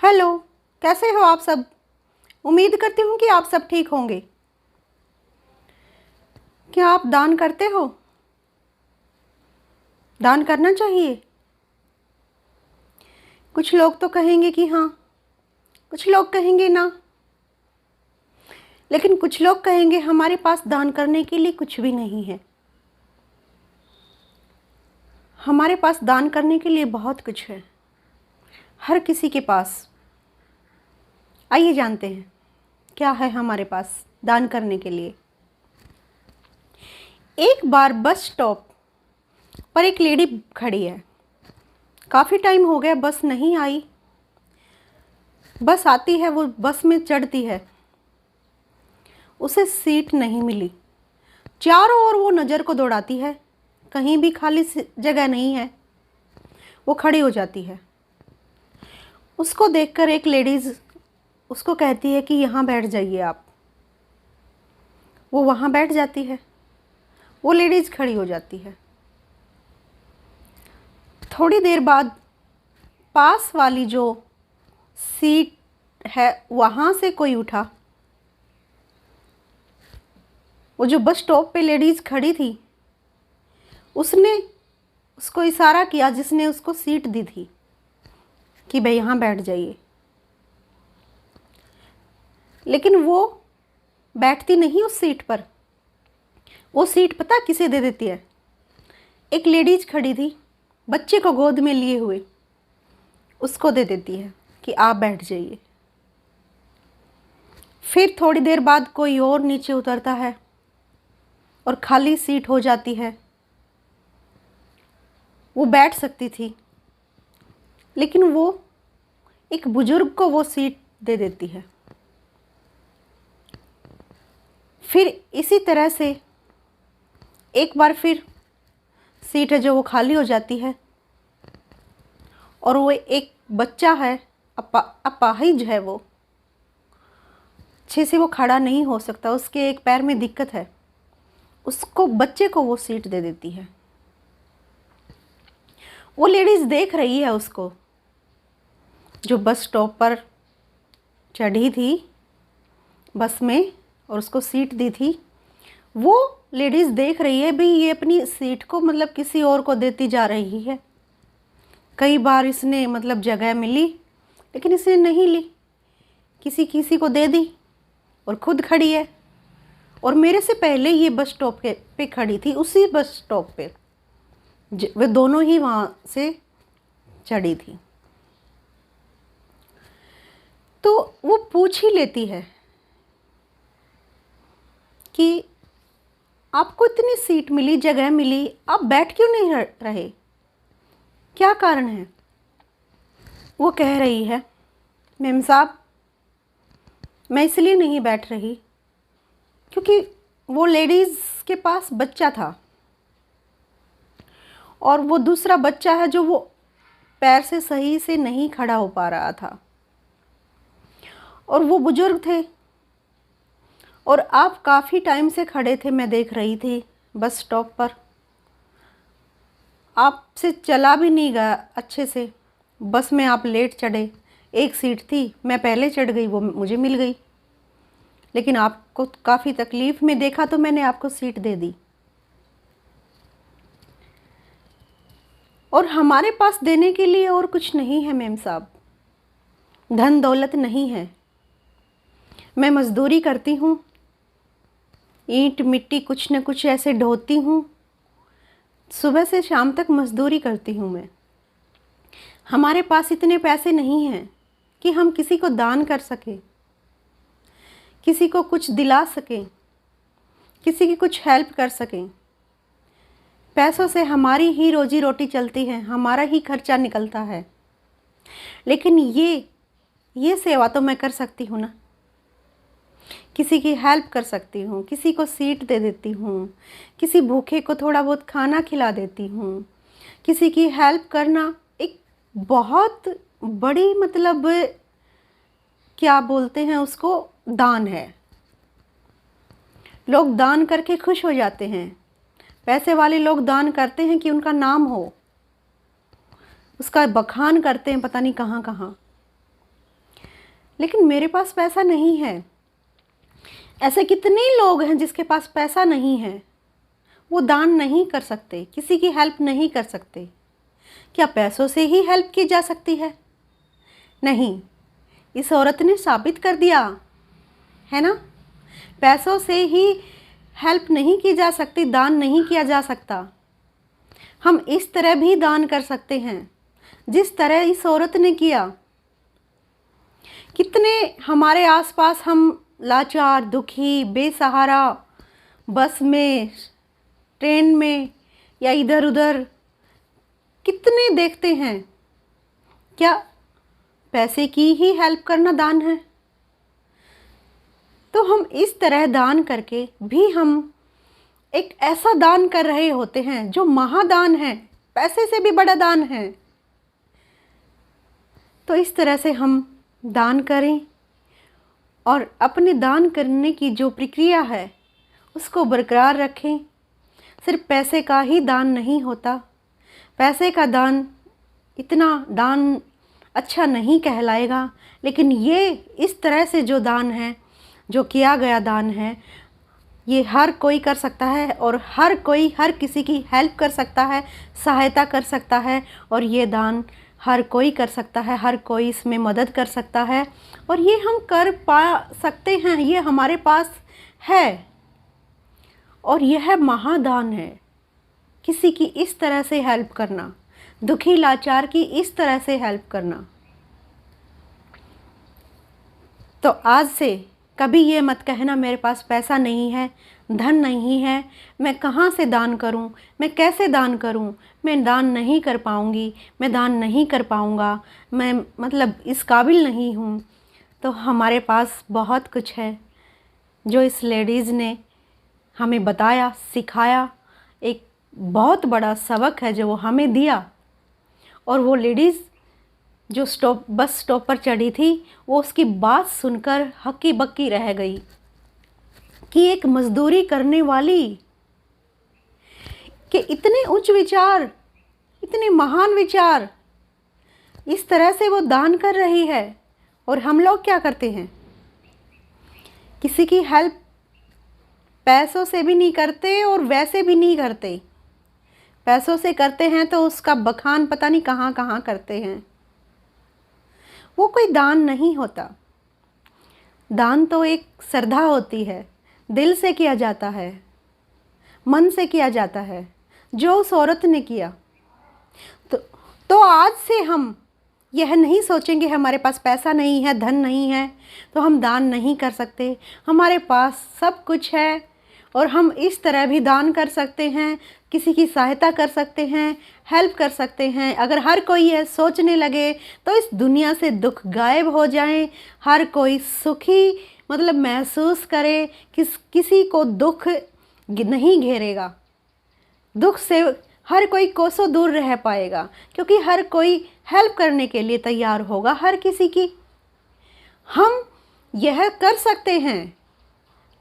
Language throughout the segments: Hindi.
हेलो। कैसे हो आप सब? उम्मीद करती हूँ कि आप सब ठीक होंगे। क्या आप दान करते हो? दान करना चाहिए। कुछ लोग तो कहेंगे कि हाँ, कुछ लोग कहेंगे ना, लेकिन कुछ लोग कहेंगे हमारे पास दान करने के लिए कुछ भी नहीं है। हमारे पास दान करने के लिए बहुत कुछ है, हर किसी के पास। आइए जानते हैं क्या है हमारे पास दान करने के लिए। एक बार बस स्टॉप पर एक लेडी खड़ी है। काफ़ी टाइम हो गया, बस नहीं आई। बस आती है, वो बस में चढ़ती है, उसे सीट नहीं मिली। चारों ओर वो नज़र को दौड़ाती है, कहीं भी खाली जगह नहीं है। वो खड़ी हो जाती है। उसको देखकर एक लेडीज़ उसको कहती है कि यहाँ बैठ जाइए आप। वो वहाँ बैठ जाती है। वो लेडीज़ खड़ी हो जाती है। थोड़ी देर बाद पास वाली जो सीट है वहाँ से कोई उठा। वो जो बस स्टॉप पे लेडीज़ खड़ी थी, उसने उसको इशारा किया, जिसने उसको सीट दी थी, कि भाई यहाँ बैठ जाइए। लेकिन वो बैठती नहीं उस सीट पर। वो सीट पता किसे दे देती है? एक लेडीज खड़ी थी बच्चे को गोद में लिए हुए, उसको दे देती है कि आप बैठ जाइए। फिर थोड़ी देर बाद कोई और नीचे उतरता है और खाली सीट हो जाती है। वो बैठ सकती थी, लेकिन वो एक बुजुर्ग को वो सीट दे देती है। फिर इसी तरह से एक बार फिर सीट है जो वो खाली हो जाती है, और वो एक बच्चा है, अपाहिज है, वो अच्छे से वो खड़ा नहीं हो सकता, उसके एक पैर में दिक्कत है। उसको बच्चे को वो सीट दे देती है। वो लेडीज़ देख रही है उसको, जो बस स्टॉप पर चढ़ी थी बस में और उसको सीट दी थी। वो लेडीज़ देख रही है भी ये अपनी सीट को मतलब किसी और को देती जा रही है। कई बार इसने मतलब जगह मिली, लेकिन इसने नहीं ली, किसी किसी को दे दी और खुद खड़ी है। और मेरे से पहले ये बस स्टॉप पे खड़ी थी, उसी बस स्टॉप पे वे दोनों ही वहाँ से चढ़ी थी। तो वो पूछ ही लेती है कि आपको इतनी सीट मिली, जगह मिली, आप बैठ क्यों नहीं रहे, क्या कारण है? वो कह रही है, मैम साहब, मैं इसलिए नहीं बैठ रही क्योंकि वो लेडीज़ के पास बच्चा था, और वो दूसरा बच्चा है जो वो पैर से सही से नहीं खड़ा हो पा रहा था, और वो बुजुर्ग थे, और आप काफ़ी टाइम से खड़े थे, मैं देख रही थी बस स्टॉप पर। आपसे चला भी नहीं गया अच्छे से, बस में आप लेट चढ़े। एक सीट थी, मैं पहले चढ़ गई, वो मुझे मिल गई, लेकिन आपको काफ़ी तकलीफ़ में देखा तो मैंने आपको सीट दे दी। और हमारे पास देने के लिए और कुछ नहीं है मेम साहब, धन दौलत नहीं है। मैं मज़दूरी करती हूँ, ईंट मिट्टी कुछ न कुछ ऐसे ढोती हूँ, सुबह से शाम तक मज़दूरी करती हूँ मैं। हमारे पास इतने पैसे नहीं हैं कि हम किसी को दान कर सकें, किसी को कुछ दिला सकें, किसी की कुछ हेल्प कर सकें। पैसों से हमारी ही रोजी रोटी चलती है, हमारा ही खर्चा निकलता है। लेकिन ये सेवा तो मैं कर सकती हूँ ना, किसी की हेल्प कर सकती हूँ, किसी को सीट दे देती हूँ, किसी भूखे को थोड़ा बहुत खाना खिला देती हूँ। किसी की हेल्प करना एक बहुत बड़ी मतलब क्या बोलते हैं उसको, दान है। लोग दान करके खुश हो जाते हैं। पैसे वाले लोग दान करते हैं कि उनका नाम हो, उसका बखान करते हैं पता नहीं कहाँ कहाँ। लेकिन मेरे पास पैसा नहीं है। ऐसे कितने लोग हैं जिसके पास पैसा नहीं है, वो दान नहीं कर सकते, किसी की हेल्प नहीं कर सकते। क्या पैसों से ही हेल्प की जा सकती है? नहीं, इस औरत ने साबित कर दिया है ना, पैसों से ही हेल्प नहीं की जा सकती, दान नहीं किया जा सकता। हम इस तरह भी दान कर सकते हैं जिस तरह इस औरत ने किया। कितने हमारे आसपास हम लाचार, दुखी, बेसहारा, बस में, ट्रेन में या इधर उधर कितने देखते हैं। क्या पैसे की ही हेल्प करना दान है? तो हम इस तरह दान करके भी हम एक ऐसा दान कर रहे होते हैं जो महादान है, पैसे से भी बड़ा दान है। तो इस तरह से हम दान करें और अपने दान करने की जो प्रक्रिया है उसको बरकरार रखें। सिर्फ पैसे का ही दान नहीं होता, पैसे का दान इतना दान अच्छा नहीं कहलाएगा, लेकिन ये इस तरह से जो दान है, जो किया गया दान है, ये हर कोई कर सकता है और हर कोई हर किसी की हेल्प कर सकता है, सहायता कर सकता है। और ये दान हर कोई कर सकता है, हर कोई इसमें मदद कर सकता है और ये हम कर पा सकते हैं, ये हमारे पास है और यह महादान है। किसी की इस तरह से हेल्प करना, दुखी लाचार की इस तरह से हेल्प करना। तो आज से कभी ये मत कहना मेरे पास पैसा नहीं है, धन नहीं है, मैं कहाँ से दान करूं, मैं कैसे दान करूं, मैं दान नहीं कर पाऊंगी, मैं दान नहीं कर पाऊंगा, मैं मतलब इस काबिल नहीं हूं। तो हमारे पास बहुत कुछ है जो इस लेडीज़ ने हमें बताया, सिखाया। एक बहुत बड़ा सबक है जो वो हमें दिया। और वो लेडीज़ जो बस स्टॉप पर चढ़ी थी, वो उसकी बात सुनकर हक्की बक्की रह गई कि एक मजदूरी करने वाली के इतने उच्च विचार, इतने महान विचार, इस तरह से वो दान कर रही है। और हम लोग क्या करते हैं? किसी की हेल्प पैसों से भी नहीं करते और वैसे भी नहीं करते। पैसों से करते हैं तो उसका बखान पता नहीं कहाँ कहाँ करते हैं। वो कोई दान नहीं होता। दान तो एक श्रद्धा होती है, दिल से किया जाता है, मन से किया जाता है, जो उस औरत ने किया। तो आज से हम यह नहीं सोचेंगे हमारे पास पैसा नहीं है, धन नहीं है तो हम दान नहीं कर सकते। हमारे पास सब कुछ है और हम इस तरह भी दान कर सकते हैं, किसी की सहायता कर सकते हैं, हेल्प कर सकते हैं। अगर हर कोई यह सोचने लगे तो इस दुनिया से दुख गायब हो जाएं, हर कोई सुखी मतलब महसूस करे, किसी को दुख नहीं घेरेगा, दुख से हर कोई कोसों दूर रह पाएगा, क्योंकि हर कोई हेल्प करने के लिए तैयार होगा हर किसी की। हम यह कर सकते हैं,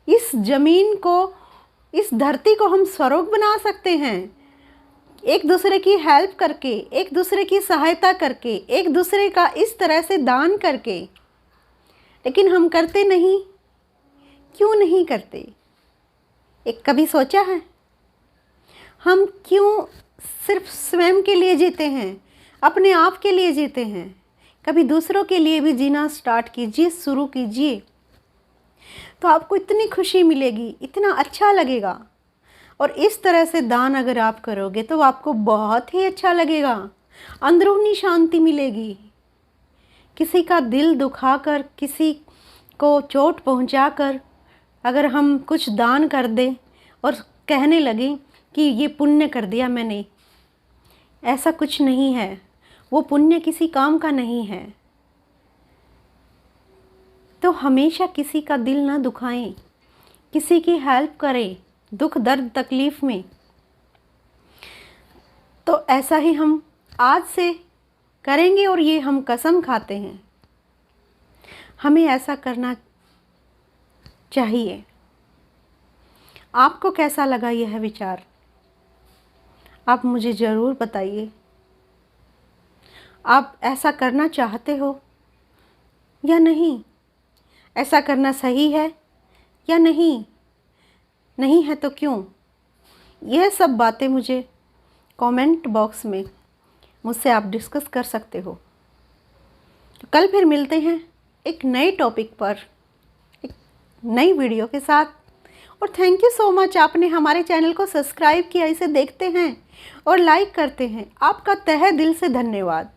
इस ज़मीन को, इस धरती को हम स्वर्ग बना सकते हैं, एक दूसरे की हेल्प करके, एक दूसरे की सहायता करके, एक दूसरे का इस तरह से दान करके। लेकिन हम करते नहीं। क्यों नहीं करते? एक कभी सोचा है? हम क्यों सिर्फ स्वयं के लिए जीते हैं, अपने आप के लिए जीते हैं? कभी दूसरों के लिए भी जीना स्टार्ट कीजिए, शुरू कीजिए, तो आपको इतनी खुशी मिलेगी, इतना अच्छा लगेगा। और इस तरह से दान अगर आप करोगे तो आपको बहुत ही अच्छा लगेगा, अंदरूनी शांति मिलेगी। किसी का दिल दुखाकर, किसी को चोट पहुंचाकर अगर हम कुछ दान कर दें और कहने लगें कि ये पुण्य कर दिया मैंने, ऐसा कुछ नहीं है। वो पुण्य किसी काम का नहीं है। तो हमेशा किसी का दिल ना दुखाएं, किसी की हेल्प करें दुख दर्द तकलीफ़ में। तो ऐसा ही हम आज से करेंगे और ये हम कसम खाते हैं, हमें ऐसा करना चाहिए। आपको कैसा लगा यह विचार? आप मुझे ज़रूर बताइए। आप ऐसा करना चाहते हो या नहीं, ऐसा करना सही है या नहीं, नहीं है तो क्यों? यह सब बातें मुझे कमेंट बॉक्स में मुझसे आप डिस्कस कर सकते हो। तो कल फिर मिलते हैं एक नए टॉपिक पर, एक नई वीडियो के साथ। और थैंक यू सो मच, आपने हमारे चैनल को सब्सक्राइब किया, इसे देखते हैं और लाइक करते हैं। आपका तहे दिल से धन्यवाद।